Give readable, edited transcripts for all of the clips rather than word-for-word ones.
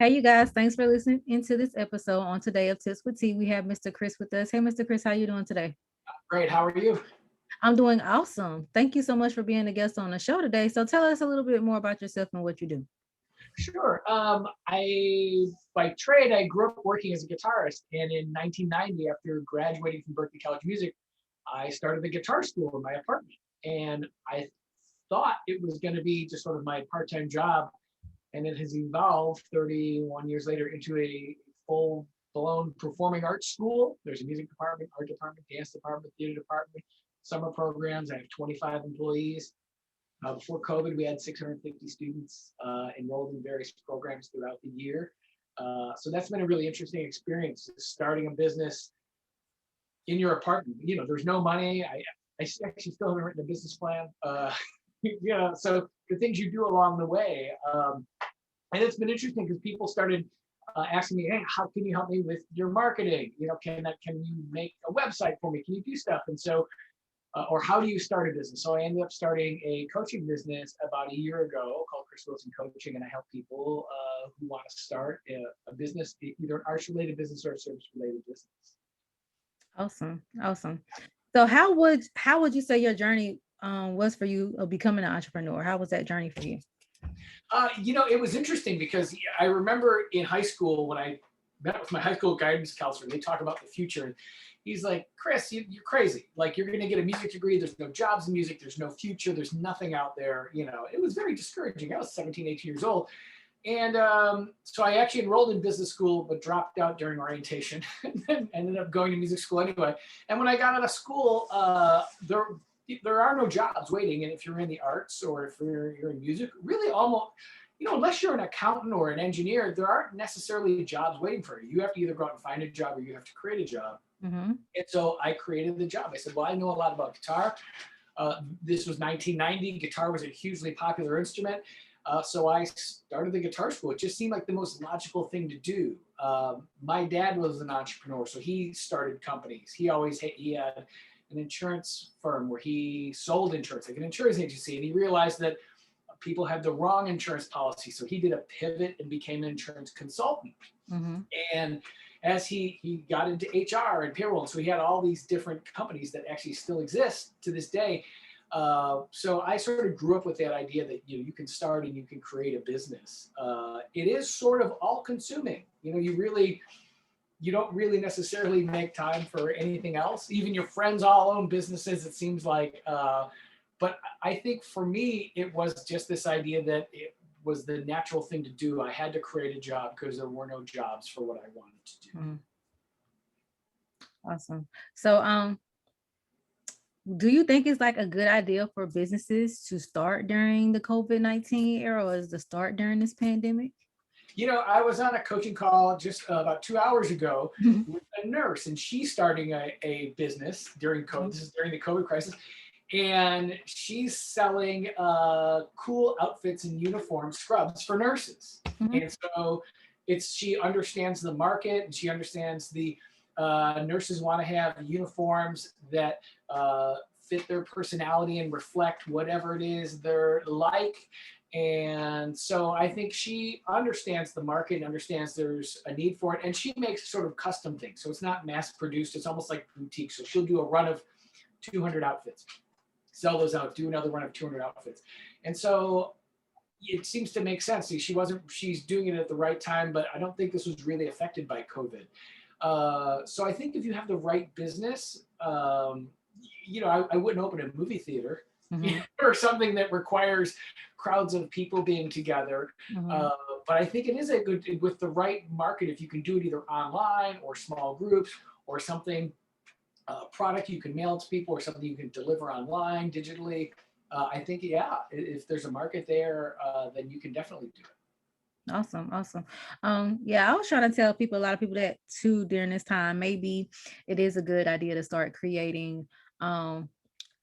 Hey, you guys, thanks for listening into this episode. On today of Tips with T, we have Mr. Chris with us. Hey, Mr. Chris, how you doing today? Great. How are you? I'm doing awesome. Thank you so much for being a guest on the show today. So tell us a little bit more about yourself and what you do. Sure. I by trade I grew up working as a guitarist, and in 1990, after graduating from Berklee College of Music, I started a guitar school in my apartment, and I thought it was going to be just sort of my part-time job, and it has evolved 31 years later into a full-blown performing arts school. There's a music department, art department, dance department, theater department, summer programs. I have 25 employees. Before COVID, we had 650 students enrolled in various programs throughout the year. So that's been a really interesting experience, starting a business in your apartment. There's no money. I actually still haven't written a business plan. So the things you do along the way. And it's been interesting because people started asking me, hey, how can you help me with your marketing? Can you make a website for me? Can you do stuff? And so or how do you start a business? So I ended up starting a coaching business about a year ago called Chris Wilson Coaching, and I help people who want to start a business, either an arts-related business or a service-related business. Awesome. Awesome. So how would you say your journey was for you of becoming an entrepreneur? How was that journey for you? It was interesting because I remember in high school when I met with my high school guidance counselor, they talk about the future. And he's like, Chris, you're crazy. Like, you're going to get a music degree. There's no jobs in music. There's no future. There's nothing out there. It was very discouraging. I was 17, 18 years old. And so I actually enrolled in business school, but dropped out during orientation and then ended up going to music school anyway. And when I got out of school, there are no jobs waiting. And if you're in the arts or if you're in music, really almost, unless you're an accountant or an engineer, there aren't necessarily jobs waiting for you. You have to either go out and find a job or you have to create a job. Mm-hmm. And so I created the job. I said, well, I know a lot about guitar. This was 1990. Guitar was a hugely popular instrument. So I started the guitar school. It just seemed like the most logical thing to do. My dad was an entrepreneur, so he started companies. He had an insurance firm where he sold insurance, like an insurance agency, and he realized that people had the wrong insurance policy. So he did a pivot and became an insurance consultant. Mm-hmm. And as he got into HR and payroll, so he had all these different companies that actually still exist to this day. So I sort of grew up with that idea that you can start and you can create a business. It is sort of all-consuming. You don't really necessarily make time for anything else. Even your friends all own businesses, it seems like. But I think for me, it was just this idea that it was the natural thing to do. I had to create a job because there were no jobs for what I wanted to do. Mm-hmm. Awesome. So do you think it's like a good idea for businesses to start during the COVID-19 era, or is the start during this pandemic? I was on a coaching call just about 2 hours ago Mhm. with a nurse, and she's starting a business during COVID. This is during the COVID crisis. And she's selling cool outfits and uniform scrubs for nurses. Mhm. And so she understands the market, and she understands the nurses want to have uniforms that fit their personality and reflect whatever it is they're like. And so I think she understands the market and understands there's a need for it. And she makes sort of custom things. So it's not mass produced. It's almost like boutique. So she'll do a run of 200 outfits, sell those out, do another run of 200 outfits. And so it seems to make sense. She's doing it at the right time, but I don't think this was really affected by COVID. So I think if you have the right business, I wouldn't open a movie theater Mhm. or something that requires crowds of people being together. Mhm. But I think it is a good, with the right market, if you can do it either online or small groups or something, product you can mail to people or something you can deliver online digitally. I think, yeah, if there's a market there, then you can definitely do it. Awesome, awesome. Yeah, I was trying to tell people, a lot of people that too during this time, maybe it is a good idea to start creating um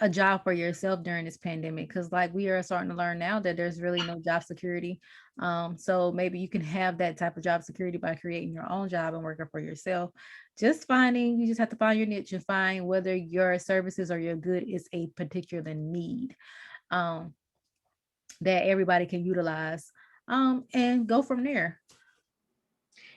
a job for yourself during this pandemic, because like we are starting to learn now that there's really no job security. So maybe you can have that type of job security by creating your own job and working for yourself. You just have to find your niche and find whether your services or your good is a particular need um that everybody can utilize, and go from there.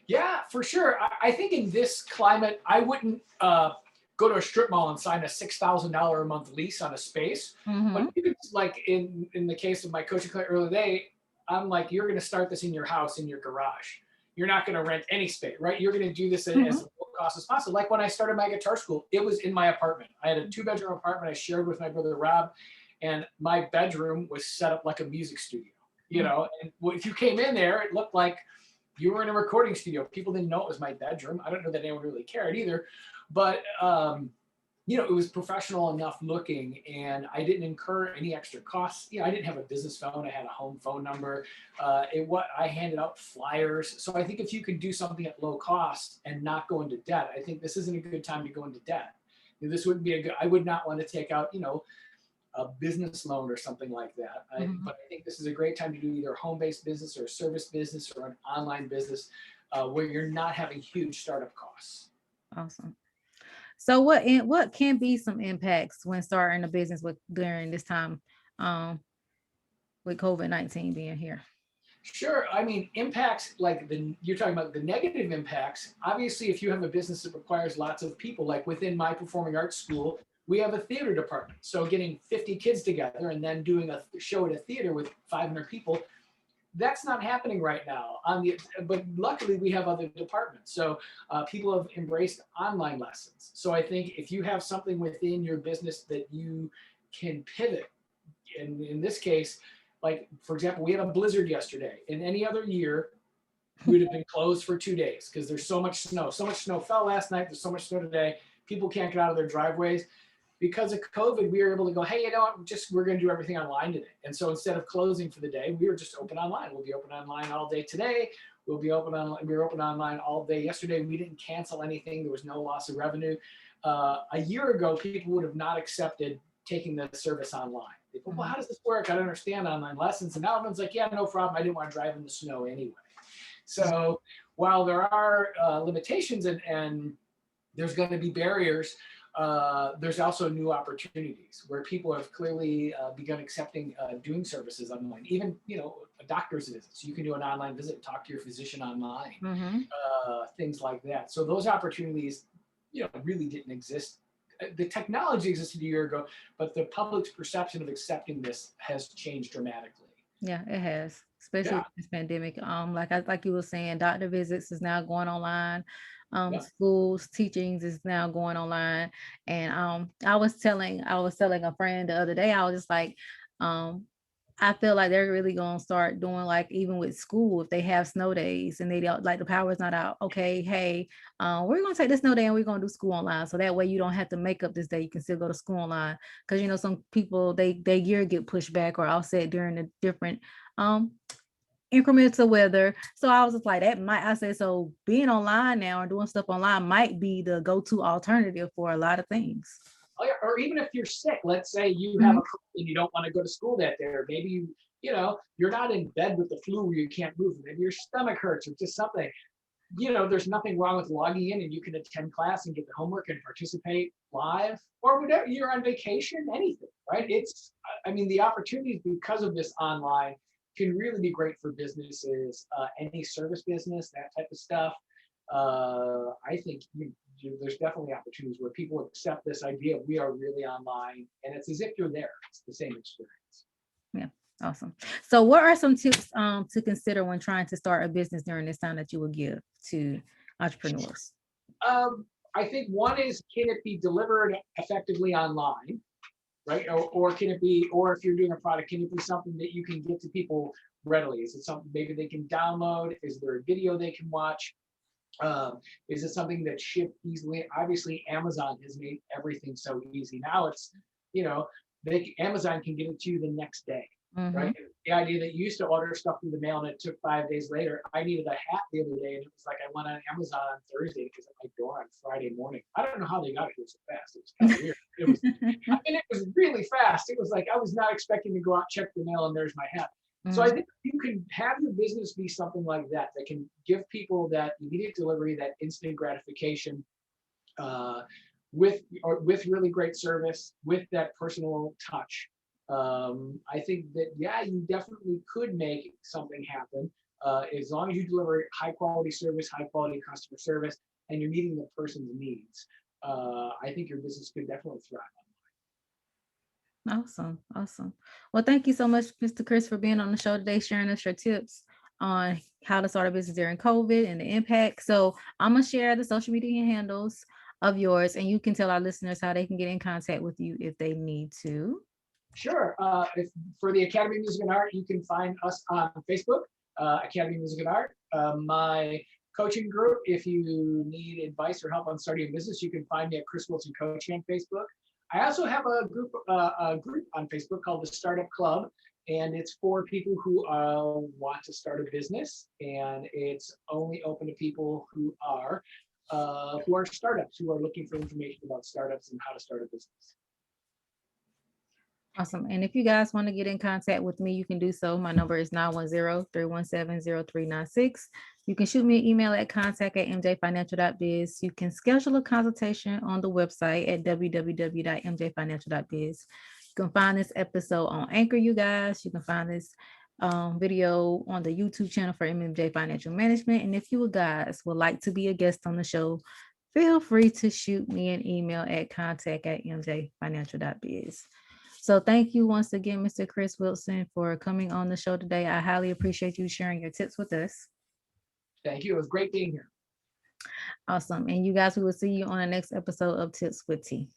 Yeah, for sure. I think in this climate, I wouldn't go to a strip mall and sign a $6,000 a month lease on a space. But Mm-hmm. you could, like in the case of my coaching client earlier today, I'm like, you're going to start this in your house, in your garage. You're not going to rent any space, right? You're going to do this Mm-hmm. as low cost as possible. Like when I started my guitar school, it was in my apartment. I had a 2 bedroom apartment I shared with my brother Rob, and my bedroom was set up like a music studio. You know, and if you came in there, it looked like you were in a recording studio. People didn't know it was my bedroom. I don't know that anyone really cared either, but it was professional enough looking, and I didn't incur any extra costs. I didn't have a business phone. I had a home phone number. I handed out flyers. So I think if you could do something at low cost and not go into debt, I think this isn't a good time to go into debt. This wouldn't be a good. I would not want to take out, a business loan or something like that. Mm-hmm. But I think this is a great time to do either a home-based business or a service business or an online business where you're not having huge startup costs. Awesome. So what can be some impacts when starting a business with during this time, um, with COVID-19 being here? Sure. I mean, impacts like you're talking about the negative impacts. Obviously, if you have a business that requires lots of people, like within my performing arts school, we have a theater department. So getting 50 kids together and then doing a show at a theater with 500 people, that's not happening right now. But luckily we have other departments. So people have embraced online lessons. So I think if you have something within your business that you can pivot, in this case, like for example, we had a blizzard yesterday. In any other year, we would have been closed for 2 days because there's so much snow. So much snow fell last night. There's so much snow today. People can't get out of their driveways. Because of COVID, we were able to go, hey, we're going to do everything online today. And so instead of closing for the day, we were just open online. We'll be open online all day today. We were open online all day yesterday. We didn't cancel anything. There was no loss of revenue. A year ago, people would have not accepted taking the service online. They go, well, how does this work? I don't understand online lessons. And now everyone's like, yeah, no problem. I didn't want to drive in the snow anyway. So while there are limitations and there's going to be barriers, there's also new opportunities where people have clearly begun accepting doing services online. Even a doctor's visit, so you can do an online visit and talk to your physician online, Mm-hmm. things like that. So those opportunities, really didn't exist. The technology existed a year ago, but the public's perception of accepting this has changed dramatically. Yeah, it has, especially Yeah, with this pandemic. Like you were saying, doctor visits is now going online. yeah. Schools teachings is now going online. And I was telling a friend the other day, I was just like, um, I feel like they're really gonna start doing like even with school if they have snow days and they don't like the power's not out. Okay, hey, we're gonna take this snow day and we're gonna do school online. So that way you don't have to make up this day. You can still go to school online. Because some people they year get pushed back or offset during the different um increments of weather. So I was just like, I said, so being online now or doing stuff online might be the go-to alternative for a lot of things. Oh, yeah. Or even if you're sick, let's say you have Mhm. a cold and you don't want to go to school that day, or maybe you're not in bed with the flu where you can't move. Maybe your stomach hurts or just something. There's nothing wrong with logging in and you can attend class and get the homework and participate live or whatever. You're on vacation, anything, right? I mean, the opportunities because of this online can really be great for businesses, any service business, that type of stuff. I think there's definitely opportunities where people accept this idea of we are really online and it's as if you're there. It's the same experience. Yeah, awesome. So what are some tips to consider when trying to start a business during this time that you would give to entrepreneurs? Um, I think one is, can it be delivered effectively online, right? Or can it be, or if you're doing a product, can it be something that you can get to people readily? Is it something maybe they can download? Is there a video they can watch? Is it something that shipped easily? Obviously, Amazon has made everything so easy. Now it's, you know, Amazon can get it to you the next day, Mm-hmm. right? The idea that you used to order stuff through the mail and it took 5 days later. I needed a hat the other day and it was like I went on Amazon on Thursday because at my door on Friday morning. I don't know how they got it here so fast. It was kind of weird. It was really fast. It was like I was not expecting to go out, check the mail, and there's my hat. So I think you can have your business be something like that that can give people that immediate delivery, that instant gratification, uh, with really great service, with that personal touch. I think that yeah, you definitely could make something happen. As long as you deliver high quality service, high quality customer service, and you're meeting the person's needs, I think your business could definitely thrive. Awesome. Awesome. Well, thank you so much, Mr. Chris, for being on the show today, sharing us your tips on how to start a business during COVID and the impact. So I'm going to share the social media handles of yours, and you can tell our listeners how they can get in contact with you if they need to. Sure. For the Academy of Music and Art, you can find us on Facebook, Academy of Music and Art. My coaching group, if you need advice or help on starting a business, you can find me at Chris Wilson Coaching on Facebook. I also have a group on Facebook called the Startup Club, and it's for people who want to start a business, and it's only open to people who are startups, who are looking for information about startups and how to start a business. Awesome. And if you guys want to get in contact with me, you can do so. My number is 910-317-0396. You can shoot me an email at contact@mjfinancial.biz. You can schedule a consultation on the website at www.mjfinancial.biz. You can find this episode on Anchor, you guys. You can find this video on the YouTube channel for MMJ Financial Management. And if you guys would like to be a guest on the show, feel free to shoot me an email at contact@mjfinancial.biz. So thank you once again, Mr. Chris Wilson, for coming on the show today. I highly appreciate you sharing your tips with us. Thank you. It was great being here. Awesome. And you guys, we will see you on the next episode of Tips with T.